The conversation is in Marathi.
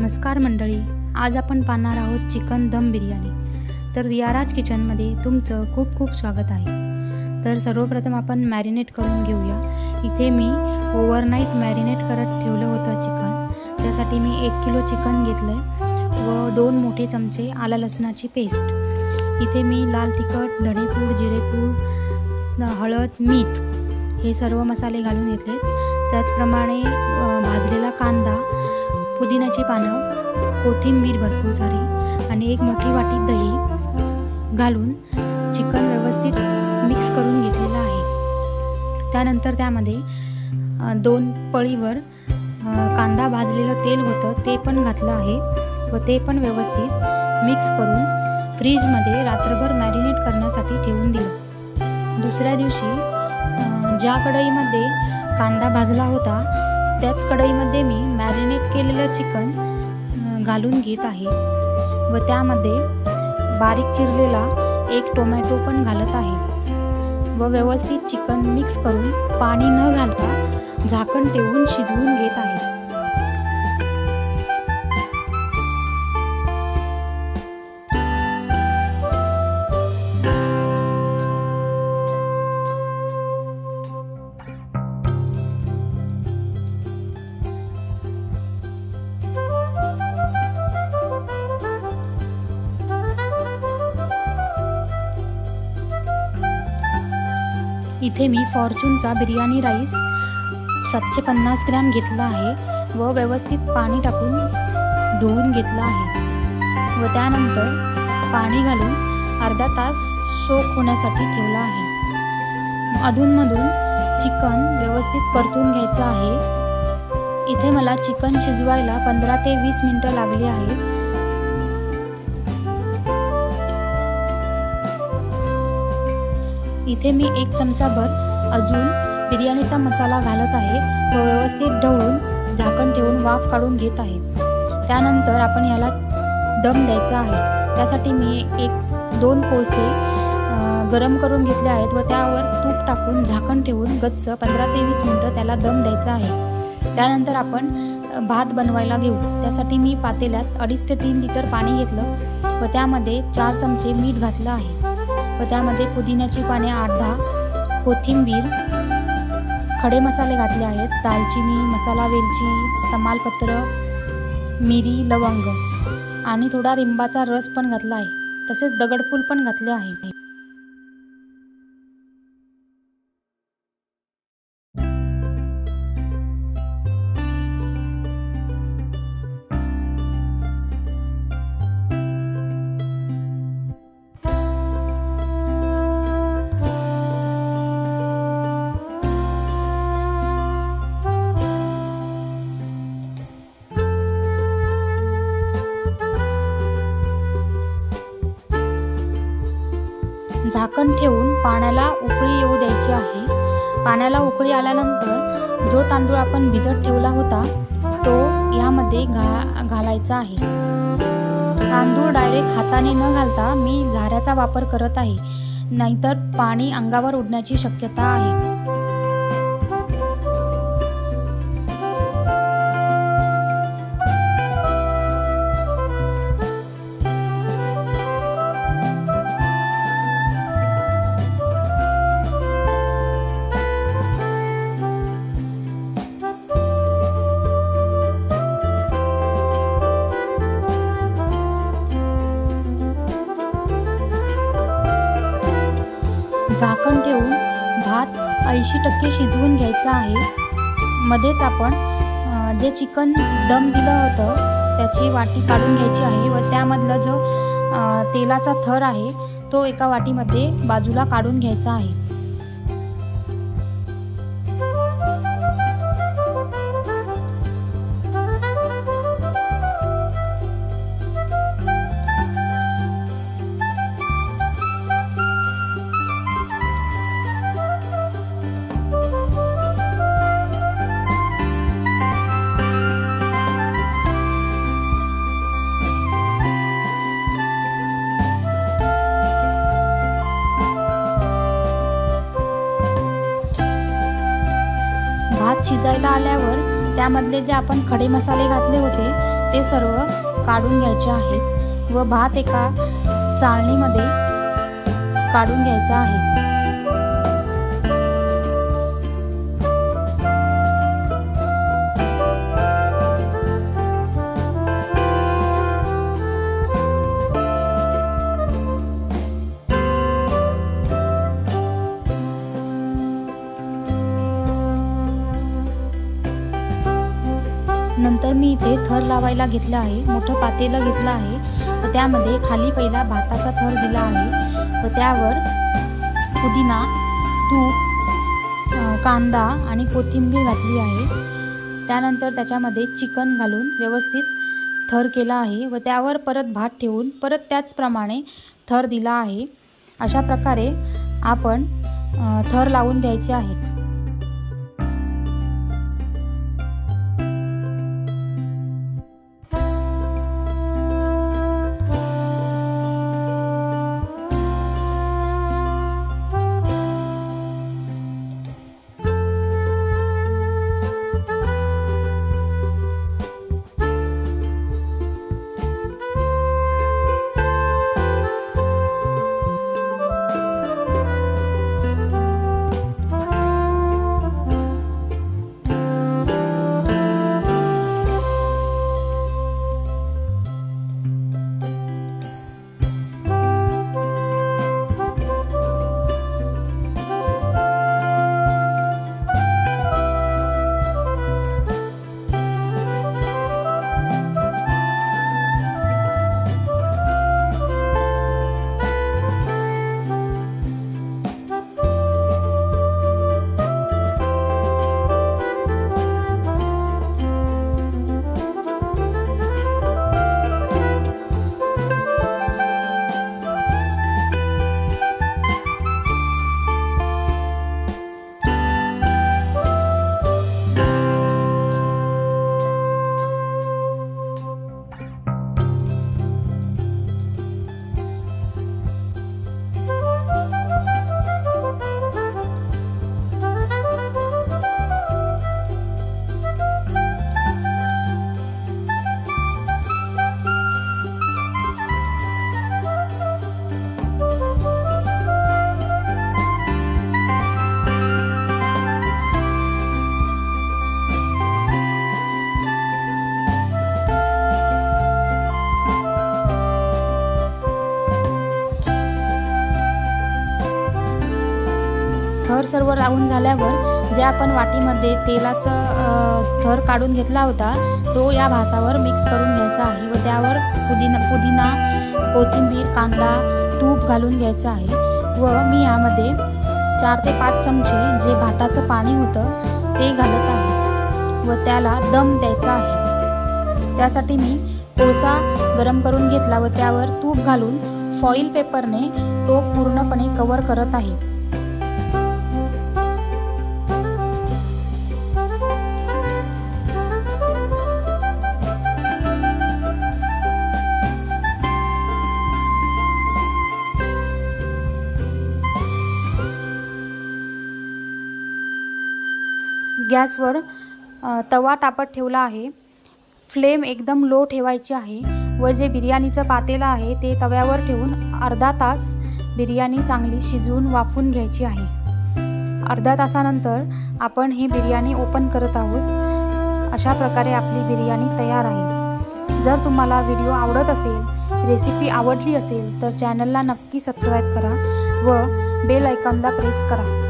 नमस्कार मंडळी, आज आपण पाहणार आहोत चिकन दम बिर्याणी। तर रियाराज किचनमध्ये तुमचं खूप खूप स्वागत आहे। तर सर्वप्रथम आपण मॅरिनेट करून घेऊया। इथे मी ओव्हरनाईट मॅरिनेट करत ठेवलं होतं चिकन। त्यासाठी मी 1 किलो चिकन घेतलं व 2 मोठे चमचे आला लसणाची पेस्ट। इथे मी लाल तिखट, धणेपूड, जिरेपूड, हळद, मीठ हे सर्व मसाले घालून घेतले। त्याचप्रमाणे भाजलेला कांदा, पुदिन्याची पानं, कोथिंबीर भरपूर सारी आणि 1 मोठी वाटी दही घालून चिकन व्यवस्थित मिक्स करून घेतलेलं आहे। त्यानंतर त्यामध्ये 2 पळीवर कांदा भाजलेलं तेल होतं ते पण घातलं आहे व ते पण व्यवस्थित मिक्स करून फ्रीजमध्ये रात्रभर मॅरिनेट करण्यासाठी ठेवून दिलं। दुसऱ्या दिवशी ज्या कढईमध्ये कांदा भाजला होता त्याच कढईमध्ये मी मॅरिनेट केलेलं चिकन घालून घेत आहे व त्यामध्ये बारीक चिरलेला 1 टोमॅटो पण घालत आहे व व्यवस्थित चिकन मिक्स करून पाणी न घालता झाकण ठेवून शिजवून घेत आहे। इथे मी फॉर्च्यूनचा बिर्याणी राईस 750 ग्रॅम घेतला आहे व व्यवस्थित पाणी टाकून धुवून घेतला आहे व त्यानंतर पाणी घालून अर्धा तास सोक होण्यासाठी ठेवला आहे। अधूनमधून चिकन व्यवस्थित परतून घ्यायचं आहे। इथे मला चिकन शिजवायला 15 ते 20 मिनिटं लागली आहेत। इथे मी 1 चमचाभर अजून बिर्याणीचा मसाला घालत आहे व व्यवस्थित ढवळून झाकण ठेवून वाफ काढून घेत आहे। त्यानंतर आपण याला दम द्यायचा आहे। त्यासाठी मी 1-2 कोळसे गरम करून घेतले आहेत व त्यावर तूप टाकून झाकण ठेवून गच्च 15 ते 20 मिनिटं त्याला दम द्यायचा आहे। त्यानंतर आपण भात बनवायला घेऊ। त्यासाठी मी पातेल्यात 2.5 ते 3 लिटर पाणी घेतलं व त्यामध्ये 4 चमचे मीठ घातलं आहे व त्यामध्ये पुदिन्याची पाने 8-10, कोथिंबीर, खडे मसाले घातले आहेत, दालचिनी, मसाला वेलची, तमालपत्र, मिरी, लवंग आणि थोडा लिंबाचा रस पण घातला आहे। तसेच दगडफूल पण घातले आहे। झाकण ठेवून पाण्याला उकळी येऊ द्यायची आहे। पाण्याला उकळी आल्यानंतर जो तांदूळ आपण भिजत ठेवला होता तो यामध्ये घालायचा आहे। तांदूळ डायरेक्ट हाताने न घालता मी झाऱ्याचा वापर करत आहे, नाहीतर पाणी अंगावर उडण्याची शक्यता आहे। झाकण ठेवून भात 80% शिजवून घ्यायचा आहे। मध्येच आपण जे चिकन दम दिलं होतं त्याची वाटी काढून घ्यायची आहे व त्यामधला जो तेलाचा थर आहे तो एका वाटीमध्ये बाजूला काढून घ्यायचा आहे। भात शिजायला आल्यावर त्यामधले जे आपण खडे मसाले घातले होते ते सर्व काढून घ्यायचे आहेत व भात एका चाळणीमध्ये काढून घ्यायचा आहे। नंतर मी इथे थर लावायला घेतला आहे। मोठं पातेलं घेतलं आहे व त्यामध्ये खाली पहिला भाताचा थर दिला आहे व त्यावर पुदिना, तूप, कांदा आणि कोथिंबीर घातली आहे। त्यानंतर त्याच्यामध्ये चिकन घालून व्यवस्थित थर केला आहे व त्यावर परत भात ठेवून परत त्याचप्रमाणे थर दिला आहे। अशा प्रकारे आपण थर लावून द्यायचे आहेत। थर सर्व लावून झाल्यावर जे आपण वाटीमध्ये तेलाचा थर काढून घेतला होता तो या भातावर मिक्स करून घ्यायचा आहे व त्यावर पुदिना, कोथिंबीर, कांदा, तूप घालून घ्यायचं आहे व मी यामध्ये 4 ते 5 चमचे जे भाताचं पाणी होतं ते घालत आहे व त्याला दम द्यायचा आहे। त्यासाठी मी कोळसा गरम करून घेतला व त्यावर तूप घालून फॉईल पेपरने तो पूर्णपणे कव्हर करत आहे। गॅसवर तवा तापत ठेवला आहे। फ्लेम एकदम लो ठेवायची आहे व जे बिर्याणीचं पातेलं आहे ते तव्यावर ठेवून अर्धा तास बिर्याणी चांगली शिजवून वाफवून घ्यायची आहे। अर्धा तासानंतर आपण ही बिर्याणी ओपन करत आहोत। अशा प्रकारे आपली बिर्याणी तयार आहे। जर तुम्हाला व्हिडिओ आवडत असेल, रेसिपी आवडली असेल तर चॅनलला नक्की सबस्क्राईब करा व बेल आयकॉनला प्रेस करा।